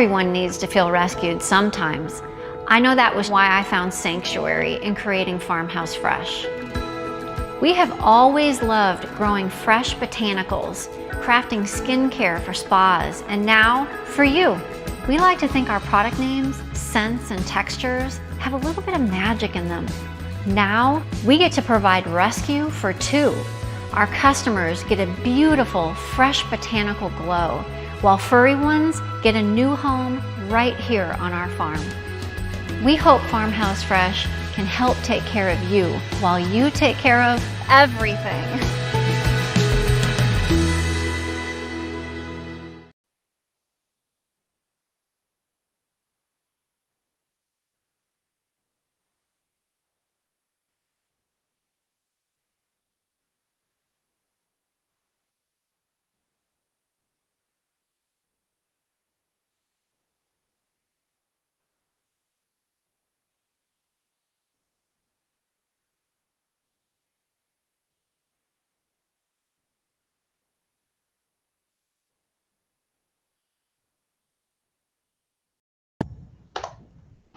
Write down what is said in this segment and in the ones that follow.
Everyone needs to feel rescued sometimes. I know that was why I found sanctuary in creating Farmhouse Fresh. We have always loved growing fresh botanicals, crafting skincare for spas, and now for you. We like to think our product names, scents, and textures have a little bit of magic in them. Now we get to provide rescue for two. Our customers get a beautiful, fresh botanical glow, while furry ones get a new home right here on our farm. We hope Farmhouse Fresh can help take care of you while you take care of everything.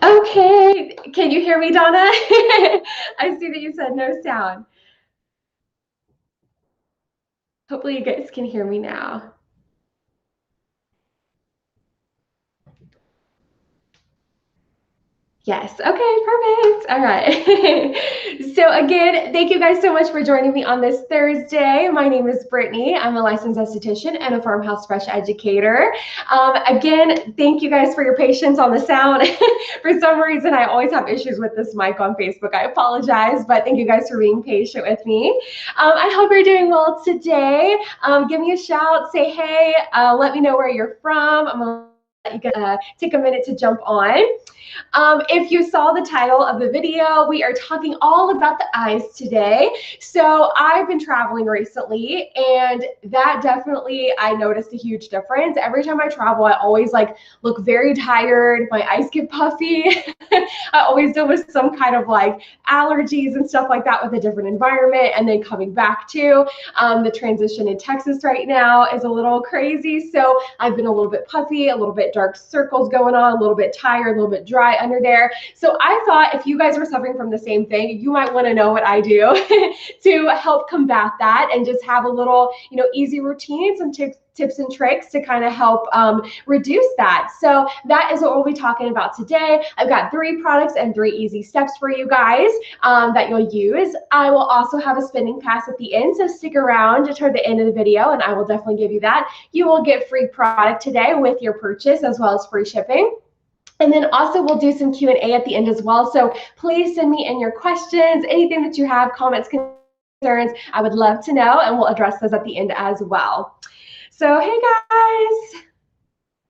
Okay, can you hear me, Donna? I see that you said no sound. Hopefully you guys can hear me now. Yes, okay, perfect. All right. So again, thank you guys so much for joining me on this Thursday. My name is Brittany. I'm a licensed esthetician and a Farmhouse Fresh educator. Again, thank you guys for your patience on the sound. For some reason, I always have issues with this mic on Facebook. I apologize, but thank you guys for being patient with me. I hope you're doing well today. Give me a shout, say hey, let me know where you're from. I'm gonna let you guys take a minute to jump on. If you saw the title of the video, we are talking all about the eyes today. So I've been traveling recently, and that definitely, I noticed a huge difference. Every time I travel, I always look very tired. My eyes get puffy. I always deal with some kind of allergies and stuff like that with a different environment. And then coming back to the transition in Texas right now is a little crazy. So I've been a little bit puffy, a little bit dark circles going on, a little bit tired, a little bit dry under there. So I thought if you guys were suffering from the same thing, you might want to know what I do to help combat that and just have a little, easy routine, some tips and tricks to kind of help reduce that. So that is what we'll be talking about today. I've got 3 products and 3 easy steps for you guys that you'll use. I will also have a spending pass at the end, so stick around toward the end of the video and I will definitely give you that. You will get free product today with your purchase as well as free shipping. And then also we'll do some Q&A at the end as well. So please send me in your questions, anything that you have, comments, concerns. I would love to know, and we'll address those at the end as well. So hey guys,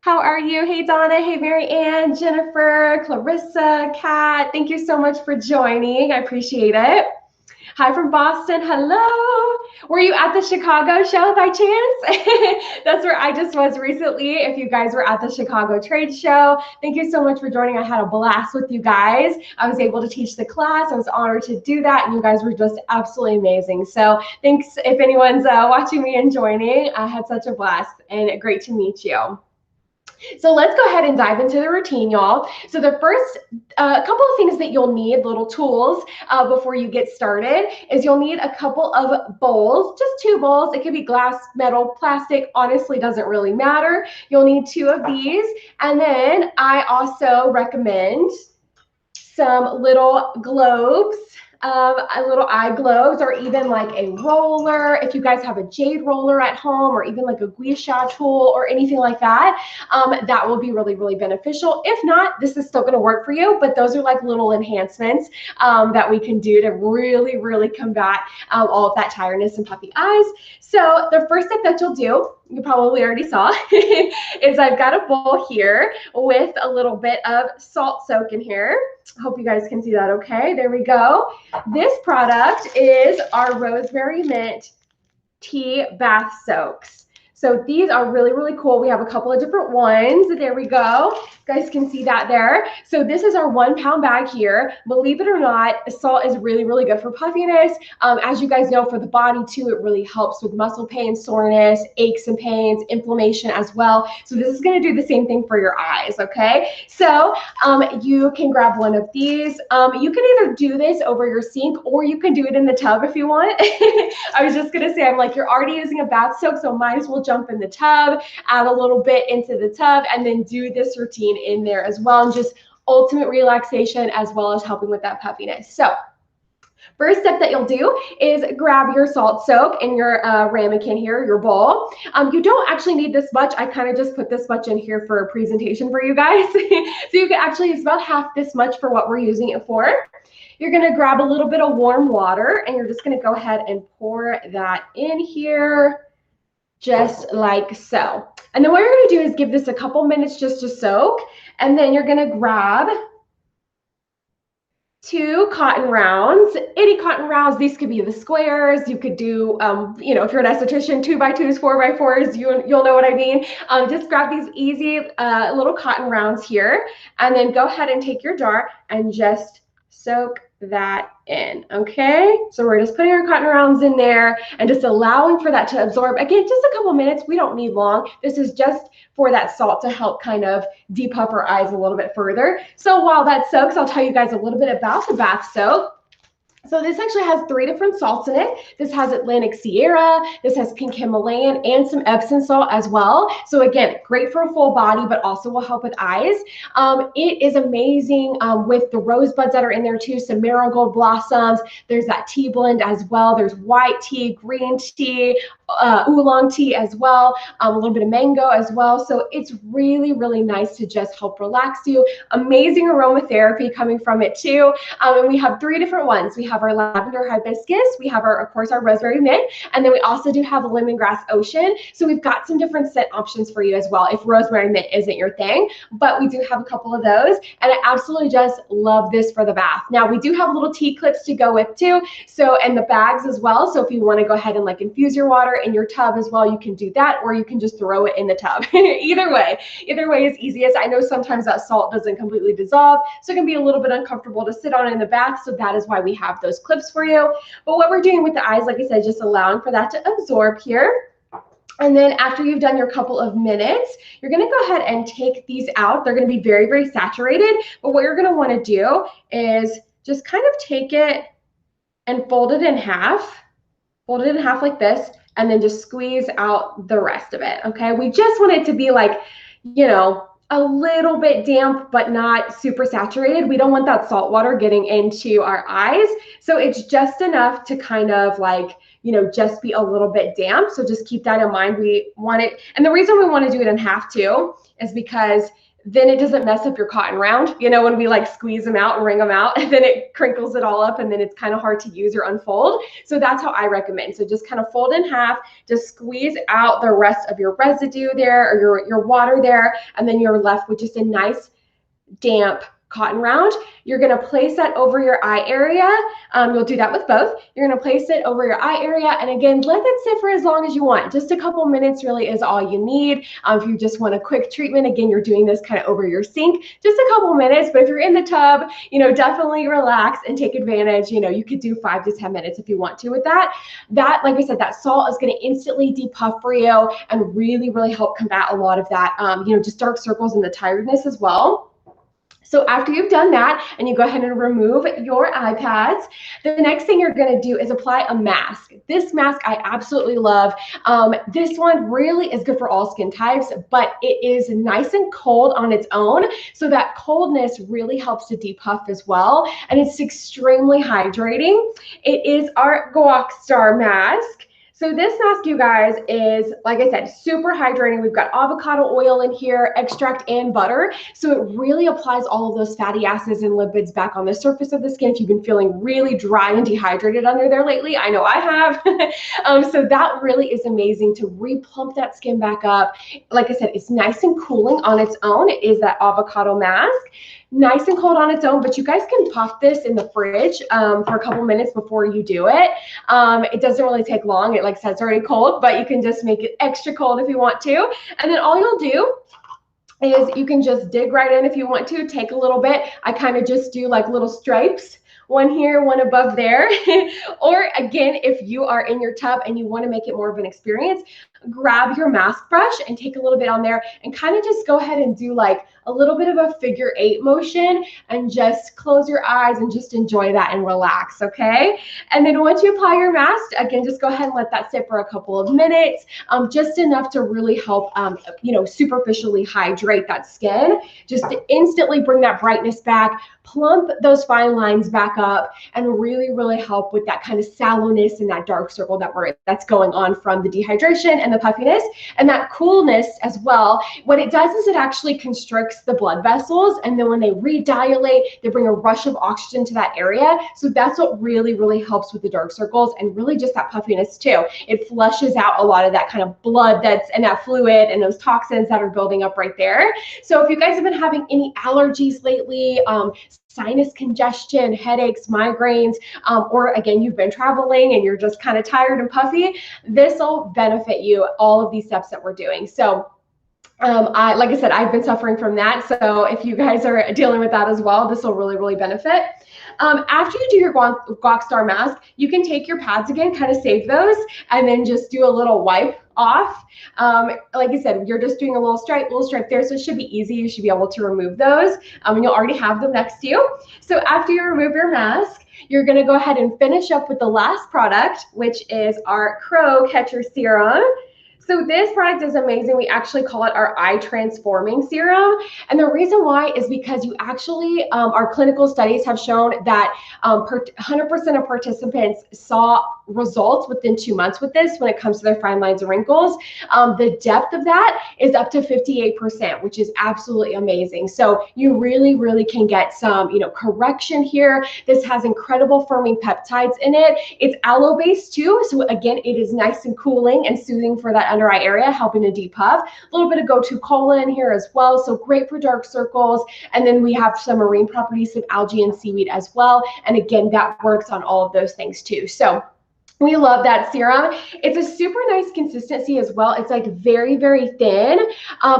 how are you? Hey Donna, hey Mary Ann, Jennifer, Clarissa, Kat, thank you so much for joining. I appreciate it. Hi from Boston, hello. Were you at the Chicago show by chance? That's where I just was recently. If you guys were at the Chicago trade show, thank you so much for joining. I had a blast with you guys. I was able to teach the class. I was honored to do that, and you guys were just absolutely amazing. So thanks if anyone's watching me and joining. I had such a blast and great to meet you. So let's go ahead and dive into the routine, y'all. So the first couple of things that you'll need, little tools before you get started, is you'll need a couple of bowls, just 2 bowls. It could be glass, metal, plastic, honestly doesn't really matter. You'll need 2 of these. And then I also recommend some little globes, little eye globes, or even like a roller. If you guys have a jade roller at home, or even like a gua sha tool or anything like that, that will be really, really beneficial. If not, this is still going to work for you, but those are like little enhancements that we can do to really, really combat all of that tiredness and puffy eyes. So the first step that you'll do, you probably already saw, is I've got a bowl here with a little bit of salt soak in here. I hope you guys can see that okay. There we go. This product is our Rosemary Mint Tea Bath Soaks. So these are really, really cool. We have a couple of different ones. There we go. You guys can see that there. So this is our 1 pound bag here. Believe it or not, salt is really, really good for puffiness. As you guys know, for the body too, it really helps with muscle pain, soreness, aches and pains, inflammation as well. So this is going to do the same thing for your eyes, okay? So you can grab one of these. You can either do this over your sink or you can do it in the tub if you want. I was just going to say, I'm like, you're already using a bath soak, so might as well jump in the tub, add a little bit into the tub, and then do this routine in there as well, and just ultimate relaxation as well as helping with that puffiness. So first step that you'll do is grab your salt soak in your ramekin here, your bowl. You don't actually need this much. I kind of just put this much in here for a presentation for you guys. So you can actually use about half this much for what we're using it for. You're going to grab a little bit of warm water and you're just going to go ahead and pour that in here, just like so. And then what you're going to do is give this a couple minutes just to soak, and then you're going to grab 2 cotton rounds, any cotton rounds. These could be the squares. You could do, you know, if you're an esthetician, 2x2s, 4x4s, you'll know what I mean. Just grab these easy little cotton rounds here, and then go ahead and take your jar and just soak that in. Okay, so we're just putting our cotton rounds in there and just allowing for that to absorb. Again, just a couple minutes. We don't need long. This is just for that salt to help kind of depuff our eyes a little bit further. So while that soaks, I'll tell you guys a little bit about the bath soak. So this actually has 3 different salts in it. This has Atlantic Sierra, this has pink Himalayan, and some Epsom salt as well. So again, great for a full body, but also will help with eyes. It is amazing with the rosebuds that are in there too, some marigold blossoms. There's that tea blend as well. There's white tea, green tea, oolong tea as well, a little bit of mango as well. So it's really, really nice to just help relax you. Amazing aromatherapy coming from it too. And we have 3 different ones. We have our lavender hibiscus, we have our, of course, our rosemary mint, and then we also do have a lemongrass ocean. So we've got some different scent options for you as well if rosemary mint isn't your thing, but we do have a couple of those, and I absolutely just love this for the bath. Now we do have little tea clips to go with too, so, and the bags as well. So if you want to go ahead and like infuse your water in your tub as well, you can do that, or you can just throw it in the tub. Either way is easiest. I know sometimes that salt doesn't completely dissolve, so it can be a little bit uncomfortable to sit on in the bath, so that is why we have those clips for you. But what we're doing with the eyes, like I said, just allowing for that to absorb here. And then after you've done your couple of minutes, you're going to go ahead and take these out. They're going to be very, very saturated. But what you're going to want to do is just kind of take it and fold it in half. Fold it in half like this, and then just squeeze out the rest of it. Okay, we just want it to be like, you know, a little bit damp, but not super saturated. We don't want that salt water getting into our eyes. So it's just enough to kind of like, you know, just be a little bit damp. So just keep that in mind. We want it. And the reason we want to do it in half too is because then it doesn't mess up your cotton round. You know, when we like squeeze them out and wring them out, and then it crinkles it all up, and then it's kind of hard to use or unfold. So that's how I recommend. So just kind of fold in half, just squeeze out the rest of your residue there, or your water there, and then you're left with just a nice damp cotton round. You're going to place that over your eye area. You'll do that with both. You're going to place it over your eye area, and again, let it sit for as long as you want. Just a couple minutes really is all you need. If you just want a quick treatment, again, you're doing this kind of over your sink, just a couple minutes. But if you're in the tub, you know, definitely relax and take advantage. You know, you could do 5 to 10 minutes if you want to with that. That, like I said, that salt is going to instantly depuff for you and really, really help combat a lot of that, you know, just dark circles and the tiredness as well. So after you've done that and you go ahead and remove your eye pads, the next thing you're going to do is apply a mask. This mask I absolutely love. This one really is good for all skin types, but it is nice and cold on its own. So that coldness really helps to depuff as well. And it's extremely hydrating. It is our Guac Star mask. So this mask, you guys, is, like I said, super hydrating. We've got avocado oil in here, extract, and butter. So it really applies all of those fatty acids and lipids back on the surface of the skin. If you've been feeling really dry and dehydrated under there lately, I know I have. So that really is amazing to replump that skin back up. Like I said, it's nice and cooling on its own. It is that avocado mask. Nice and cold on its own, but you guys can pop this in the fridge for a couple minutes before you do it. It doesn't really take long. It like I said, it's already cold, but you can just make it extra cold if you want to. And then all you'll do is you can just dig right in if you want to, take a little bit. I kind of just do like little stripes, one here, one above there. Or again, if you are in your tub and you want to make it more of an experience, grab your mask brush and take a little bit on there and kind of just go ahead and do like a little bit of a figure 8 motion and just close your eyes and just enjoy that and relax, okay? And then once you apply your mask, again, just go ahead and let that sit for a couple of minutes, just enough to really help, superficially hydrate that skin, just to instantly bring that brightness back, plump those fine lines back up, and really, really help with that kind of sallowness and that dark circle that's going on from the dehydration and the puffiness and that coolness as well. What it does is it actually constricts the blood vessels, and then when they redilate, they bring a rush of oxygen to that area. So that's what really, really helps with the dark circles and really just that puffiness too. It flushes out a lot of that kind of blood and that fluid and those toxins that are building up right there. So if you guys have been having any allergies lately, sinus congestion, headaches, migraines, or again, you've been traveling and you're just kind of tired and puffy, this will benefit you, all of these steps that we're doing. So like I said, I've been suffering from that. So if you guys are dealing with that as well, this will really, really benefit. After you do your Guac Star mask, you can take your pads again, kind of save those, and then just do a little wipe off. Like I said, you're just doing a little stripe there, so it should be easy. You should be able to remove those, and you'll already have them next to you. So after you remove your mask, you're going to go ahead and finish up with the last product, which is our Crow Catcher Serum. So this product is amazing. We actually call it our eye transforming serum. And the reason why is because you actually, our clinical studies have shown that 100% of participants saw results within 2 months with this when it comes to their fine lines and wrinkles. The depth of that is up to 58%, which is absolutely amazing. So you really, really can get some, correction here. This has incredible firming peptides in it. It's aloe based too. So again, it is nice and cooling and soothing for that under eye area, helping to depuff. A little bit of gotu kola in here as well. So great for dark circles. And then we have some marine properties, some algae and seaweed as well. And again, that works on all of those things too. So we love that serum. It's a super nice consistency as well. It's like very, very thin.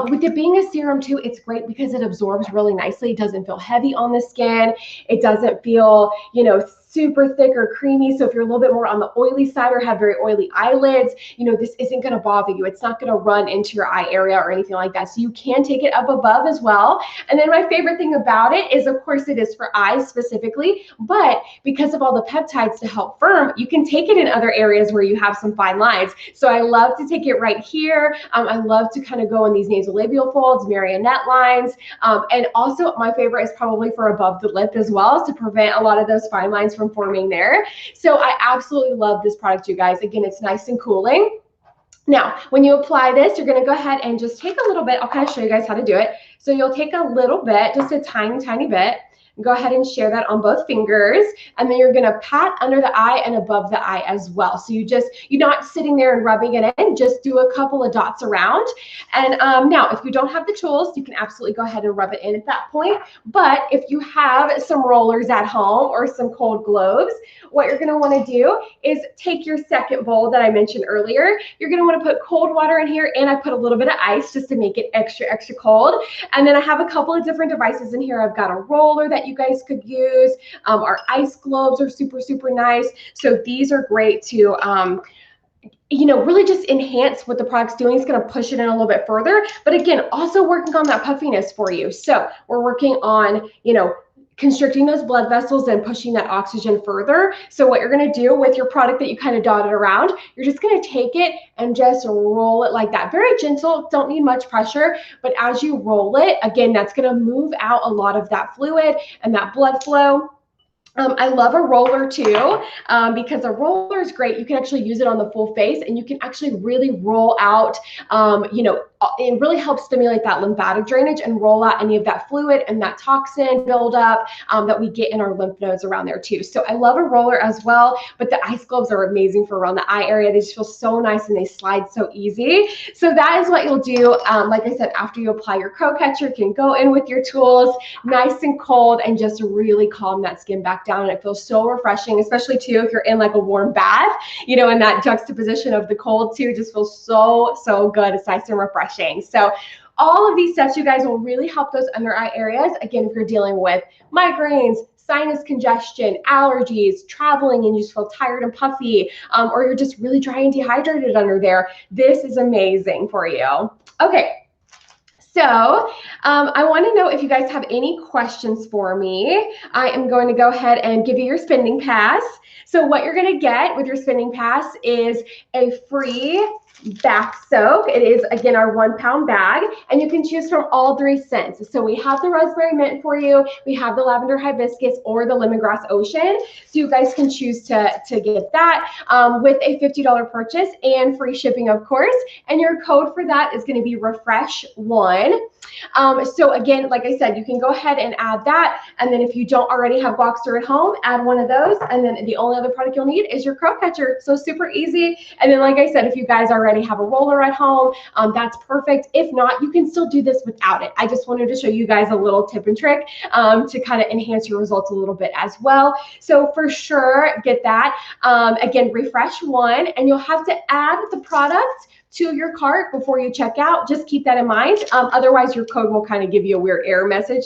With it being a serum too, it's great because it absorbs really nicely. It doesn't feel heavy on the skin. It doesn't feel, super thick or creamy. So if you're a little bit more on the oily side or have very oily eyelids, this isn't going to bother you. It's not going to run into your eye area or anything like that. So you can take it up above as well. And then my favorite thing about it is, of course, it is for eyes specifically, but because of all the peptides to help firm, you can take it in other areas where you have some fine lines. So I love to take it right here. I love to kind of go in these nasolabial folds, marionette lines. And also my favorite is probably for above the lip as well, to prevent a lot of those fine lines from forming there. So I absolutely love this product, you guys. Again, it's nice and cooling. Now, when you apply this, you're going to go ahead and just take a little bit. I'll kind of show you guys how to do it. So you'll take a little bit, just a tiny, tiny bit. Go ahead and share that on both fingers, and then you're going to pat under the eye and above the eye as well. So you're not sitting there and rubbing it in, just do a couple of dots around. And now if you don't have the tools, you can absolutely go ahead and rub it in at that point. But if you have some rollers at home or some cold globes, what you're going to want to do is take your second bowl that I mentioned earlier. You're going to want to put cold water in here, and I put a little bit of ice just to make it extra, extra cold. And then I have a couple of different devices in here. I've got a roller that you guys could use. Our ice globes are super, super nice. So these are great to, really just enhance what the product's doing. It's going to push it in a little bit further. But again, also working on that puffiness for you. So we're working on, constricting those blood vessels and pushing that oxygen further. So what you're going to do with your product that you kind of dotted around, you're just going to take it and just roll it like that. Very gentle, don't need much pressure, but as you roll it, again, that's going to move out a lot of that fluid and that blood flow. I love a roller too, because a roller is great. You can actually use it on the full face, and you can actually really roll out, it really helps stimulate that lymphatic drainage and roll out any of that fluid and that toxin buildup that we get in our lymph nodes around there too. So I love a roller as well, but the ice globes are amazing for around the eye area. They just feel so nice and they slide so easy. So that is what you'll do. Like I said, after you apply your crow catcher, you can go in with your tools, nice and cold, and just really calm that skin back down. And it feels so refreshing, especially too if you're in like a warm bath, you know, in that juxtaposition of the cold too, just feels so good. It's nice and refreshing. So all of these steps, you guys, will really help those under eye areas. Again, if you're dealing with migraines, sinus congestion, allergies, traveling, and you just feel tired and puffy, or you're just really dry and dehydrated under there, this is amazing for you. Okay. So I want to know if you guys have any questions for me. I am going to go ahead and give you your spending pass. So what you're going to get with your spending pass is a free bath soak. It is, again, our 1 pound bag, and you can choose from all 3 scents. So we have the rosemary mint for you, we have the lavender hibiscus, or the lemongrass ocean. So you guys can choose to get that with a $50 purchase and free shipping, of course. And your code for that is going to be refresh1. So again, like I said, you can go ahead and add that. And then if you don't already have Boxer at home, add one of those. And then the only other product you'll need is your crow catcher. So super easy. And then, like I said, if you guys already have a roller at home, that's perfect. If not, you can still do this without it. I just wanted to show you guys a little tip and trick to kind of enhance your results a little bit as well. So for sure, get that. Again, refresh 1, and you'll have to add the product to your cart before you check out. Just keep that in mind. Otherwise, your code will kind of give you a weird error message.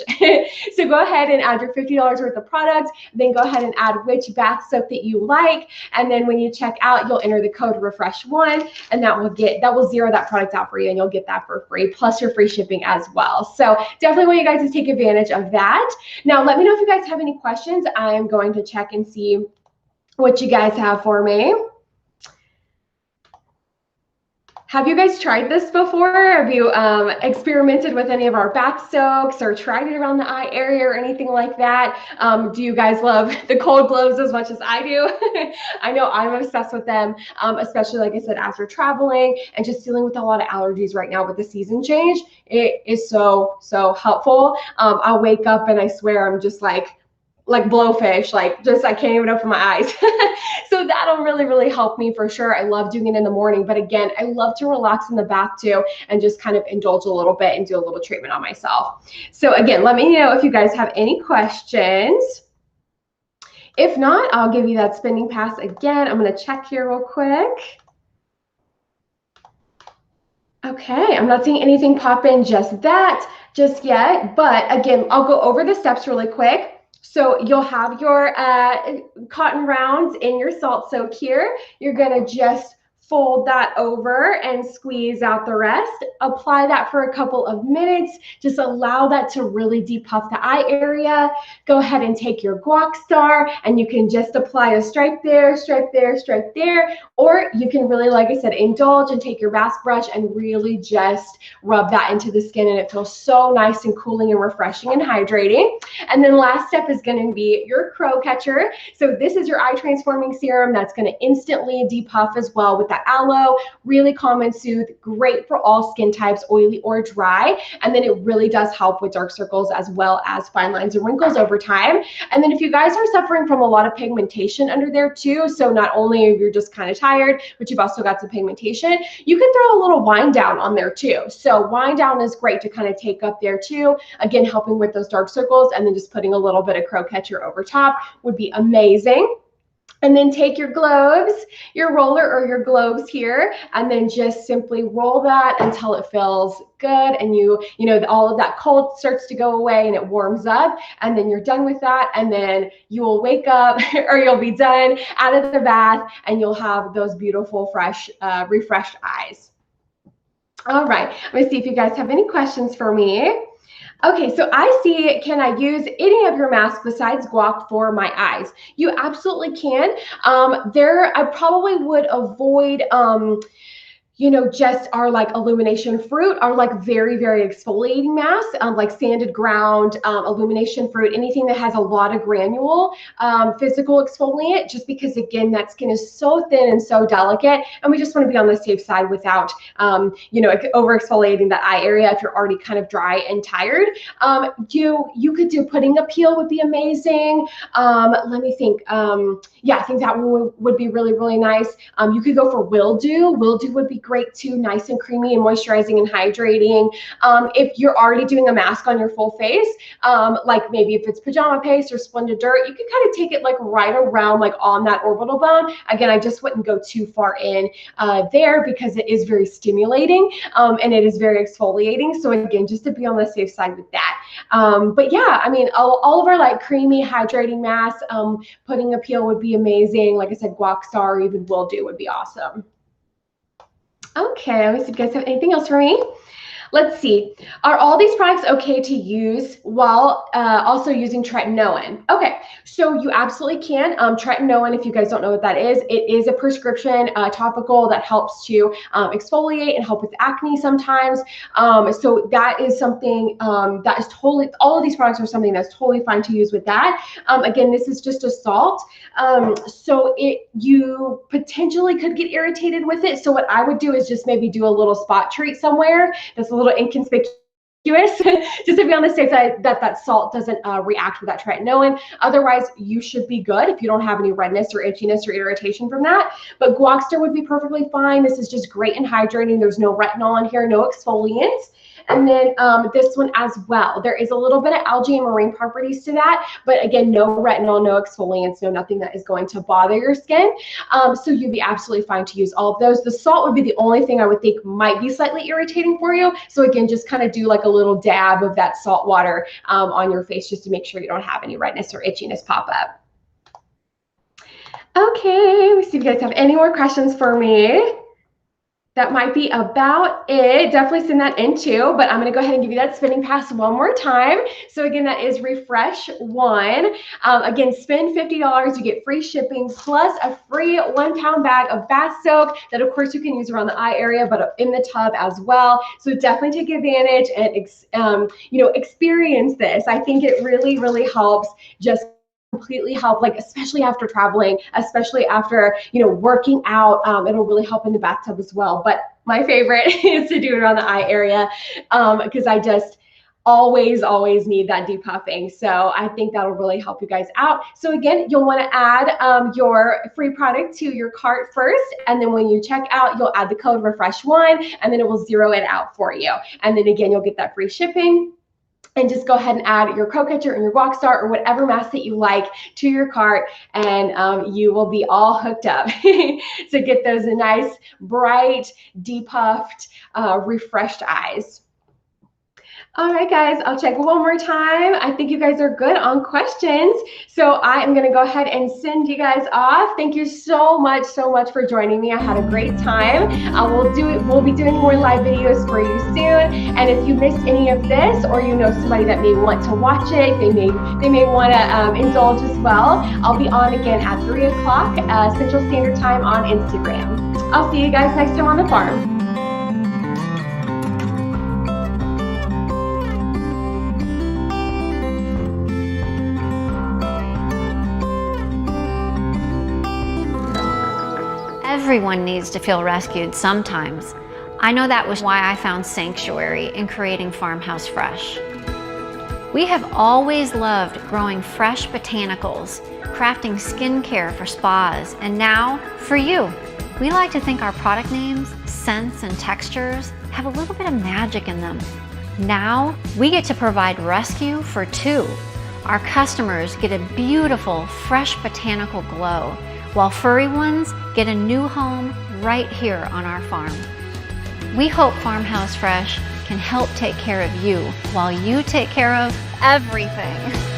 So go ahead and add your $50 worth of products. Then go ahead and add which bath soap that you like. And then when you check out, you'll enter the code refresh1, and that will zero that product out for you, and you'll get that for free, plus your free shipping as well. So definitely want you guys to take advantage of that. Now, let me know if you guys have any questions. I am going to check and see what you guys have for me. Have you guys tried this before? Have you experimented with any of our bath soaks or tried it around the eye area or anything like that? Do you guys love the cold gloves as much as I do? I know I'm obsessed with them, especially, like I said, after traveling and just dealing with a lot of allergies right now with the season change. It is so helpful. I'll wake up and I swear I'm just like blowfish, I can't even open my eyes. So that'll really help me for sure. I love doing it in the morning, but again, I love to relax in the bath too and just kind of indulge a little bit and do a little treatment on myself. So again, let me know if you guys have any questions. If not, I'll give you that spending pass again. I'm going to check here real quick. Okay, I'm not seeing anything pop in just yet, but again, I'll go over the steps really quick. So you'll have your cotton rounds in your salt soak here. You're going to just fold that over and squeeze out the rest. Apply that for a couple of minutes. Just allow that to really depuff the eye area. Go ahead and take your Guac Star, and you can just apply a stripe there, stripe there, stripe there. Or you can really, like I said, indulge and take your bath brush and really just rub that into the skin, and it feels so nice and cooling and refreshing and hydrating. And then last step is going to be your crow catcher. So this is your eye transforming serum that's going to instantly depuff as well with that aloe, really calm and soothe, great for all skin types, oily or dry. And then it really does help with dark circles as well as fine lines and wrinkles over time. And then if you guys are suffering from a lot of pigmentation under there too, so not only if you're just kind of tired, but you've also got some pigmentation, you can throw a little wind down on there too. So wind down is great to kind of take up there too. Again, helping with those dark circles, and then just putting a little bit of crow catcher over top would be amazing. And then take your globes, your roller or your globes here, and then just simply roll that until it feels good, and you know all of that cold starts to go away and it warms up, and then you're done with that, and then you will wake up or you'll be done out of the bath, and you'll have those beautiful, fresh, refreshed eyes. All right, let me see if you guys have any questions for me. Okay, so I see, can I use any of your masks besides Guac for my eyes? You absolutely can. I probably would avoid just our like illumination fruit, our like very, very exfoliating mass, like sanded ground, illumination fruit, anything that has a lot of granule, physical exfoliant, just because again, that skin is so thin and so delicate. And we just want to be on the safe side without, over exfoliating that eye area if you're already kind of dry and tired. You could do putting a peel would be amazing. Let me think. Yeah, I think that would be really, really nice. You could go for Wildew. Wildew would be great too, nice and creamy and moisturizing and hydrating. If you're already doing a mask on your full face, like maybe if it's pajama paste or Splendid Dirt, you can kind of take it like right around like on that orbital bone. Again, I just wouldn't go too far in there because it is very stimulating and it is very exfoliating. So again, just to be on the safe side with that. But yeah, I mean, all of our like creamy hydrating masks, putting a peel would be amazing. Like I said, Guac Star or even Wildew would be awesome. Okay, let me see if you guys have anything else for me. Let's see. Are all these products okay to use while also using tretinoin? Okay, so you absolutely can. Tretinoin, if you guys don't know what that is, it is a prescription topical that helps to exfoliate and help with acne sometimes. So that is something that is totally, all of these products are something that's totally fine to use with that. Again, this is just a salt. So you potentially could get irritated with it. So what I would do is just maybe do a little spot treat somewhere that's a little inconspicuous, just to be on the safe side that salt doesn't react with that tretinoin. Otherwise, you should be good if you don't have any redness or itchiness or irritation from that. But Guac Star would be perfectly fine. This is just great and hydrating. There's no retinol in here, no exfoliants. And then this one as well. There is a little bit of algae and marine properties to that, but again, no retinol, no exfoliants, no nothing that is going to bother your skin. So you'd be absolutely fine to use all of those. The salt would be the only thing I would think might be slightly irritating for you. So again, just kind of do like a little dab of that salt water on your face just to make sure you don't have any redness or itchiness pop up. Okay, let's see if you guys have any more questions for me. That might be about it. Definitely send that in too, but I'm going to go ahead and give you that spinning pass one more time. So again, that is refresh one. Again, spend $50, you get free shipping plus a free 1 pound bag of bath soak that of course you can use around the eye area, but in the tub as well. So definitely take advantage and experience this. I think it really, really helps just completely help, like especially after traveling, especially after working out. It'll really help in the bathtub as well, but my favorite is to do it around the eye area because I just always need that depuffing. So I think that'll really help you guys out. So again, you'll want to add your free product to your cart first, and then when you check out, you'll add the code refresh1 and then it will zero it out for you. And then again, you'll get that free shipping. And just go ahead and add your co-catcher and your Guac Star or whatever mask that you like to your cart, and you will be all hooked up to get those nice, bright, depuffed, refreshed eyes. All right, guys, I'll check one more time. I think you guys are good on questions. So I am going to go ahead and send you guys off. Thank you so much for joining me. I had a great time. We'll be doing more live videos for you soon. And if you missed any of this, or you know somebody that may want to watch it, they may want to indulge as well, I'll be on again at 3 o'clock Central Standard Time on Instagram. I'll see you guys next time on the farm. Everyone needs to feel rescued sometimes. I know that was why I found sanctuary in creating Farmhouse Fresh. We have always loved growing fresh botanicals, crafting skincare for spas, and now for you. We like to think our product names, scents, and textures have a little bit of magic in them. Now we get to provide rescue for two. Our customers get a beautiful, fresh botanical glow, while furry ones get a new home right here on our farm. We hope Farmhouse Fresh can help take care of you while you take care of everything.